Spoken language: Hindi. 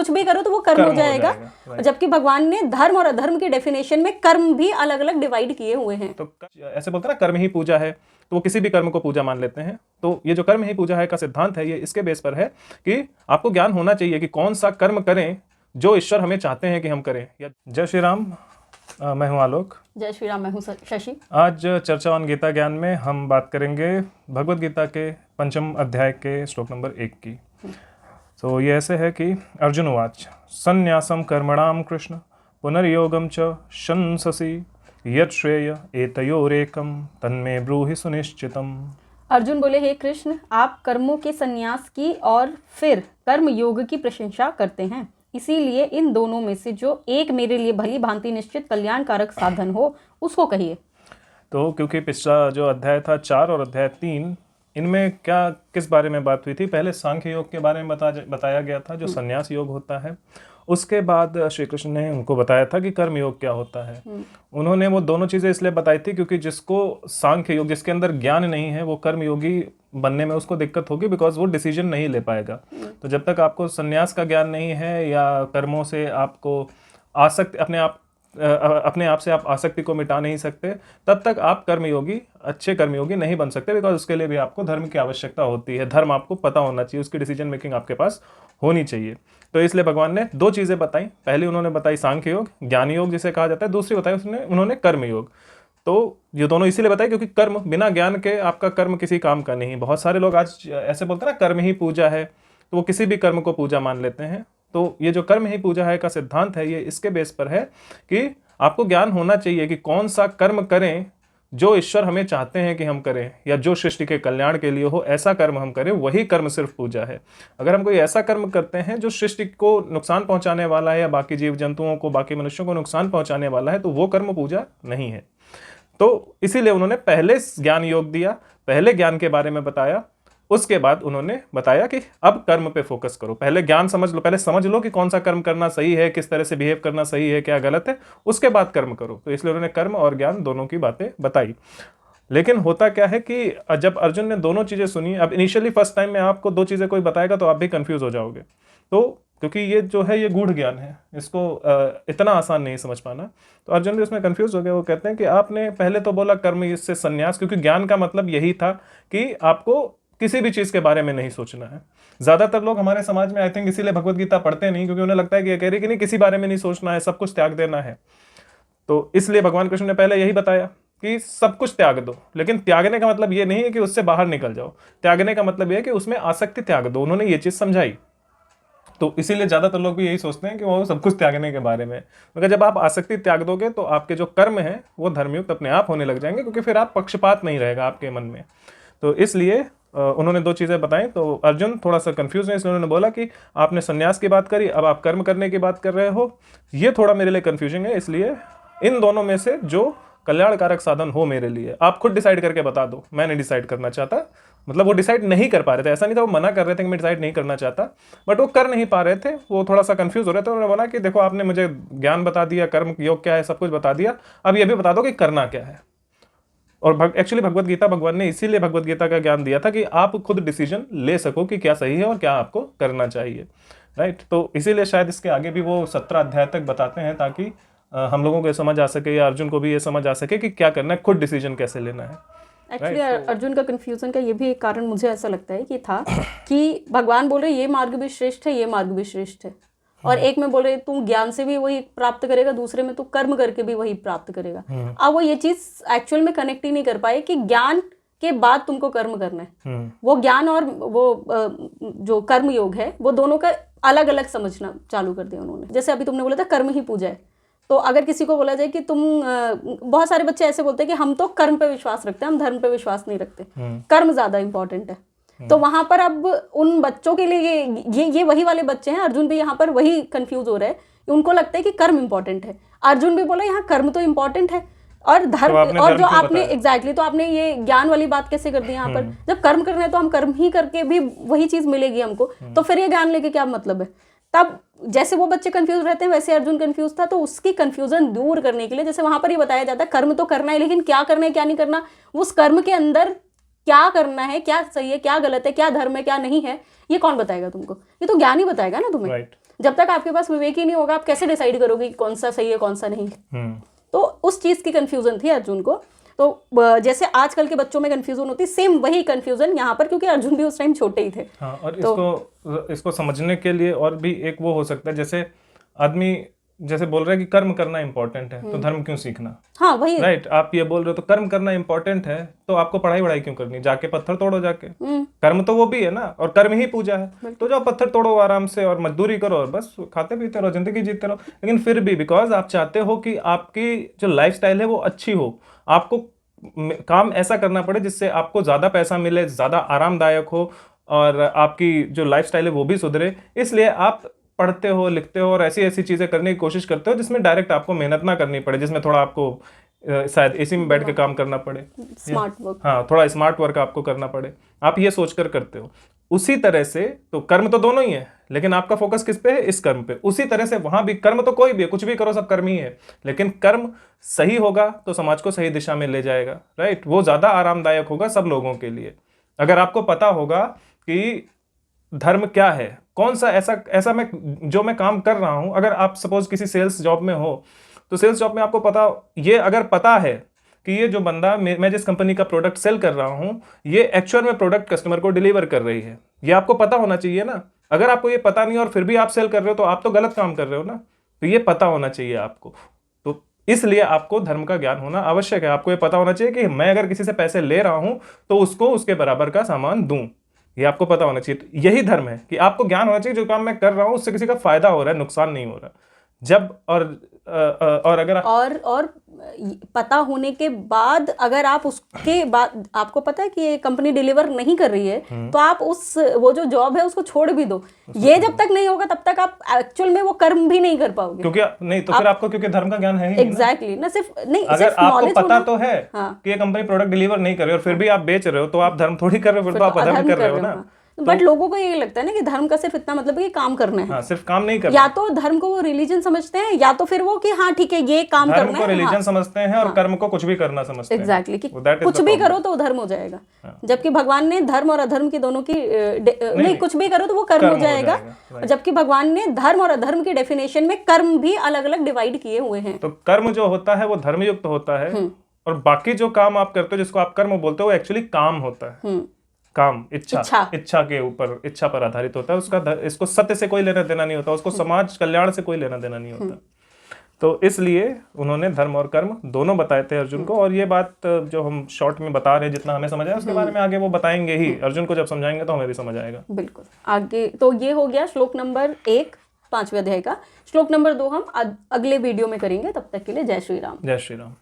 कुछ भी करो तो वो कर्म हो जाएगा। जबकि भगवान ने धर्म और अधर्म की डेफिनेशन में कर्म भी अलग अलग डिवाइड किए हुए हैं। तो ऐसे बोलते हैं ना कर्म ही पूजा है, तो वो किसी भी कर्म को पूजा मान लेते हैं। तो ये जो कर्म ही पूजा है का सिद्धांत है, ये इसके बेस पर है कि आपको ज्ञान होना चाहिए कि कौन सा कर्म करें जो ईश्वर हमें चाहते हैं कि हम करें। जय श्री राम, मैं हूं आलोक। जय श्री राम, मैं हूं शशि। आज चर्चा ऑन गीता ज्ञान में हम बात करेंगे भगवद गीता के 5वें अध्याय के श्लोक नंबर 1 की। तो ये ऐसे है कि अर्जुन उवाच संन्यासम कर्मणाम कृष्ण पुनर्योगम च शंससि यत् श्रेय एतयोरेकम तन्मे ब्रूहि सुनिश्चितम। अर्जुन बोले, हे कृष्ण, आप कर्मों के संन्यास की और फिर कर्म योग की प्रशंसा करते हैं, इसीलिए इन दोनों में से जो एक मेरे लिए भली भांति निश्चित कल्याणकारक साधन हो उसको कहिए। तो क्योंकि पिछला जो अध्याय था 4 और अध्याय 3, इनमें क्या किस बारे में बात हुई थी? पहले सांख्य योग के बारे में बताया गया था जो संन्यास योग होता है। उसके बाद श्री कृष्ण ने उनको बताया था कि कर्म योग क्या होता है। उन्होंने वो दोनों चीज़ें इसलिए बताई थी क्योंकि जिसको सांख्य योग, जिसके अंदर ज्ञान नहीं है, वो कर्म योगी बनने में उसको दिक्कत होगी, बिकॉज वो डिसीजन नहीं ले पाएगा। तो जब तक आपको संन्यास का ज्ञान नहीं है या कर्मों से आपको आसक्ति, अपने आप से आप आसक्ति को मिटा नहीं सकते, तब तक आप कर्मयोगी, अच्छे कर्मयोगी नहीं बन सकते, बिकॉज उसके लिए भी आपको धर्म की आवश्यकता होती है। धर्म आपको पता होना चाहिए, उसकी डिसीजन मेकिंग आपके पास होनी चाहिए। तो इसलिए भगवान ने 2 चीज़ें बताई। पहली उन्होंने बताई सांख्य योग, ज्ञान योग जिसे कहा जाता है। दूसरी बताई उन्होंने कर्म योग। तो ये दोनों इसीलिए बताए क्योंकि कर्म, बिना ज्ञान के आपका कर्म किसी काम का नहीं। बहुत सारे लोग आज ऐसे बोलते हैं ना कर्म ही पूजा है, तो वो किसी भी कर्म को पूजा मान लेते हैं। तो ये जो कर्म ही पूजा है का सिद्धांत है, ये इसके बेस पर है कि आपको ज्ञान होना चाहिए कि कौन सा कर्म करें जो ईश्वर हमें चाहते हैं कि हम करें, या जो सृष्टि के कल्याण के लिए हो, ऐसा कर्म हम करें, वही कर्म सिर्फ पूजा है। अगर हम कोई ऐसा कर्म करते हैं जो सृष्टि को नुकसान पहुंचाने वाला है या बाकी जीव जंतुओं को, बाकी मनुष्यों को नुकसान पहुंचाने वाला है, तो वो कर्म पूजा नहीं है। तो इसीलिए उन्होंने पहले ज्ञान योग दिया, पहले ज्ञान के बारे में बताया, उसके बाद उन्होंने बताया कि अब कर्म पे फोकस करो। पहले ज्ञान समझ लो, पहले समझ लो कि कौन सा कर्म करना सही है, किस तरह से बिहेव करना सही है, क्या गलत है, उसके बाद कर्म करो। तो इसलिए उन्होंने कर्म और ज्ञान दोनों की बातें बताई। लेकिन होता क्या है कि जब अर्जुन ने दोनों चीज़ें सुनी, अब इनिशियली फर्स्ट टाइम में आपको 2 चीज़ें कोई बताएगा तो आप भी कंफ्यूज हो जाओगे। तो क्योंकि ये जो है ये गूढ़ ज्ञान है, इसको इतना आसान नहीं समझ पाना। तो अर्जुन भी उसमें कंफ्यूज हो गए। वो कहते हैं कि आपने पहले तो बोला कर्म इससे संन्यास, क्योंकि ज्ञान का मतलब यही था कि आपको किसी भी चीज़ के बारे में नहीं सोचना है। ज़्यादातर लोग हमारे समाज में आई थिंक इसीलिए भगवद गीता पढ़ते नहीं, क्योंकि उन्हें लगता है कि ये कह रही कि नहीं, किसी बारे में नहीं सोचना है, सब कुछ त्याग देना है। तो इसलिए भगवान कृष्ण ने पहले यही बताया कि सब कुछ त्याग दो। लेकिन त्यागने का मतलब ये नहीं है कि उससे बाहर निकल जाओ, त्यागने का मतलब यह है कि उसमें आसक्ति त्याग दो। उन्होंने ये चीज़ समझाई। तो इसीलिए ज़्यादातर लोग भी यही सोचते हैं कि वो सब कुछ त्यागने के बारे में। मगर जब आप आसक्ति त्याग दोगे तो आपके जो कर्म हैं वो धर्मयुक्त अपने आप होने लग जाएंगे, क्योंकि फिर आप पक्षपात नहीं रहेगा आपके मन में। तो इसलिए उन्होंने 2 चीज़ें बताई। तो अर्जुन थोड़ा सा कंफ्यूज है, इसलिए उन्होंने बोला कि आपने संन्यास की बात करी, अब आप कर्म करने की बात कर रहे हो, ये थोड़ा मेरे लिए कंफ्यूजिंग है। इसलिए इन दोनों में से जो कल्याणकारक साधन हो मेरे लिए, आप खुद डिसाइड करके बता दो। मैं नहीं डिसाइड करना चाहता। मतलब वो डिसाइड नहीं कर पा रहे थे, ऐसा नहीं था वो मना कर रहे थे कि मैं डिसाइड नहीं करना चाहता, बट वो कर नहीं पा रहे थे, वो थोड़ा सा कंफ्यूज हो रहे थे। उन्होंने बोला कि देखो आपने मुझे ज्ञान बता दिया, कर्म योग क्या है सब कुछ बता दिया, अब ये भी बता दो कि करना क्या है। और एक्चुअली भगवद गीता भगवान ने इसीलिए भगवद गीता का ज्ञान दिया था कि आप खुद डिसीजन ले सको कि क्या सही है और क्या आपको करना चाहिए, राइट। तो इसीलिए शायद इसके आगे भी वो 17 अध्याय तक बताते हैं, ताकि हम लोगों को ये समझ आ सके, या अर्जुन को भी ये समझ आ सके कि क्या करना है, खुद डिसीजन कैसे लेना है। एक्चुअली अर्जुन का कन्फ्यूजन का ये भी एक कारण मुझे ऐसा लगता है कि था कि भगवान बोल रहे ये मार्ग भी श्रेष्ठ है, ये मार्ग भी श्रेष्ठ है, और एक में बोल रहे तुम ज्ञान से भी वही प्राप्त करेगा, दूसरे में तू कर्म करके भी वही प्राप्त करेगा। अब वो ये चीज एक्चुअल में कनेक्ट ही नहीं कर पाए कि ज्ञान के बाद तुमको कर्म करना है। वो ज्ञान और वो जो कर्म योग है वो दोनों का अलग अलग समझना चालू कर दिया उन्होंने। जैसे अभी तुमने बोला था कर्म ही पूजा है, तो अगर किसी को बोला जाए कि तुम बहुत सारे बच्चे ऐसे बोलते हैं कि हम तो कर्म पे विश्वास रखते हैं, हम धर्म पे विश्वास नहीं रखते, कर्म ज्यादा इंपॉर्टेंट है। तो वहां पर अब उन बच्चों के लिए ये वही वाले बच्चे हैं, अर्जुन भी यहाँ पर वही कंफ्यूज हो रहे हैं। उनको लगता है कि कर्म इंपॉर्टेंट है, अर्जुन भी बोला यहाँ कर्म तो इंपॉर्टेंट है और धर्म, और जो आपने एग्जैक्टली तो आपने ये ज्ञान वाली बात कैसे कर दी यहाँ पर, जब कर्म करना है तो हम कर्म ही करके भी वही चीज मिलेगी हमको, तो फिर ये ज्ञान लेके क्या मतलब है। तब जैसे वो बच्चे कंफ्यूज रहते हैं वैसे अर्जुन कंफ्यूज था। तो उसकी कंफ्यूजन दूर करने के लिए जैसे वहां पर ये बताया जाता है कर्म तो करना है, लेकिन क्या करना है क्या नहीं करना, उस कर्म के अंदर क्या करना है, क्या सही है क्या गलत है, क्या धर्म है क्या नहीं है, ये कौन बताएगा तुमको, ये तो ज्ञान ही बताएगा ना तुम्हें। जब तक आपके पास विवेक ही नहीं होगा आप कैसे डिसाइड करोगे कि कौन सा सही है कौन सा नहीं। तो उस चीज़ की कन्फ्यूज़न थी अर्जुन को। तो जैसे आजकल के बच्चों में कन्फ्यूजन होती है, सेम वही कन्फ्यूजन यहाँ पर, क्योंकि अर्जुन भी उस टाइम छोटे ही थे। हाँ, और इसको समझने के लिए और भी एक वो हो सकता है, जैसे आदमी जैसे बोल रहा है कि कर्म करना इंपॉर्टेंट है, तो धर्म क्यों सीखना। हाँ वही राइट, आप ये बोल रहे हो तो कर्म करना इंपॉर्टेंट है, तो आपको पढ़ाई क्यों करनी, जाके पत्थर तोड़ो जाके। कर्म तो वो भी है ना, और कर्म ही पूजा है, तो जाओ पत्थर तोड़ो आराम से और मजदूरी करो और बस खाते पीते रहो, जिंदगी जीते रहो। लेकिन फिर भी बिकॉज आप चाहते हो कि आपकी जो लाइफस्टाइल है वो अच्छी हो, आपको काम ऐसा करना पड़े जिससे आपको ज्यादा पैसा मिले, ज्यादा आरामदायक हो, और आपकी जो लाइफस्टाइल है वो भी सुधरे, इसलिए आप पढ़ते हो, लिखते हो और ऐसी ऐसी चीजें करने की कोशिश करते हो जिसमें डायरेक्ट आपको मेहनत ना करनी पड़े, जिसमें थोड़ा आपको शायद एसी में बैठ के काम करना पड़े, स्मार्ट वर्क। हाँ, थोड़ा स्मार्ट वर्क आपको करना पड़े, आप ये सोचकर करते हो। उसी तरह से तो कर्म तो दोनों ही है, लेकिन आपका फोकस किस पे है, इस कर्म पे। उसी तरह से वहां भी कर्म तो कोई भी है, कुछ भी करो सब कर्म ही है, लेकिन कर्म सही होगा तो समाज को सही दिशा में ले जाएगा। राइट, वो ज्यादा आरामदायक होगा सब लोगों के लिए। अगर आपको पता होगा कि धर्म क्या है, कौन सा ऐसा मैं काम कर रहा हूं। अगर आप सपोज किसी सेल्स जॉब में हो, तो सेल्स जॉब में आपको अगर पता है कि ये जो बंदा मैं जिस कंपनी का प्रोडक्ट सेल कर रहा हूं, ये एक्चुअल में प्रोडक्ट कस्टमर को डिलीवर कर रही है, ये आपको पता होना चाहिए ना। अगर आपको ये पता नहीं और फिर भी आप सेल कर रहे हो, तो आप तो गलत काम कर रहे हो ना। तो ये पता होना चाहिए आपको, तो इसलिए आपको धर्म का ज्ञान होना आवश्यक है। आपको ये पता होना चाहिए कि मैं अगर किसी से पैसे ले रहा हूं तो उसको उसके बराबर का सामान दूं, ये आपको पता होना चाहिए। तो यही धर्म है कि आपको ज्ञान होना चाहिए जो काम मैं कर रहा हूं उससे किसी का फायदा हो रहा है, नुकसान नहीं हो रहा। जब और अगर और पता होने के बाद अगर आप उसके बाद आपको पता है कि ये कंपनी डिलीवर नहीं कर रही है, तो आप वो जो जॉब है उसको छोड़ भी दो। ये जब तक नहीं होगा तब तक आप एक्चुअल में वो कर्म भी नहीं कर पाओगे, क्योंकि नहीं तो फिर आपको, क्योंकि धर्म का ज्ञान है ही एग्जैक्टली ना। सिर्फ नहीं, अगर सिर्फ आपको पता तो है हाँ। कि ये कंपनी प्रोडक्ट डिलीवर नहीं कर रही और फिर भी आप बेच रहे हो, तो आप धर्म थोड़ी कर रहे हो, फिर तो आप अधर्म कर रहे हो ना। बट लोगों को ये लगता है ना कि धर्म का सिर्फ इतना मतलब है कि काम करना है। हाँ, सिर्फ काम नहीं करना। या तो धर्म को वो रिलीजन समझते हैं, या तो फिर वो कि हाँ ठीक है ये काम करना है। धर्म को रिलीजन समझते हैं और कर्म को कुछ भी करना समझते हैं। एग्जैक्टली, कि कुछ भी करो तो धर्म हो जाएगा। जबकि भगवान ने धर्म और अधर्म की दोनों की नहीं, कुछ भी करो तो वो कर्म हो जाएगा। जबकि भगवान ने धर्म और अधर्म की डेफिनेशन में कर्म भी अलग अलग डिवाइड किए हुए हैं। तो कर्म जो होता है वो धर्मयुक्त होता है, और बाकी जो काम आप करते हो जिसको आप कर्म बोलते हो वो एक्चुअली काम होता है। काम इच्छा के ऊपर, इच्छा पर आधारित होता है उसका। इसको सत्य से कोई लेना देना नहीं होता, उसको समाज कल्याण से कोई लेना देना नहीं होता। तो इसलिए उन्होंने धर्म और कर्म दोनों बताए थे अर्जुन को। और ये बात जो हम शॉर्ट में बता रहे हैं, जितना हमें समझ आया उसके बारे में आगे वो बताएंगे ही। अर्जुन को जब समझाएंगे तो हमें भी समझ आएगा। बिल्कुल। आगे तो ये हो गया श्लोक नंबर 1 5वें अध्याय का। श्लोक नंबर 2 हम अगले वीडियो में करेंगे। तब तक के लिए जय श्री राम। जय श्री राम।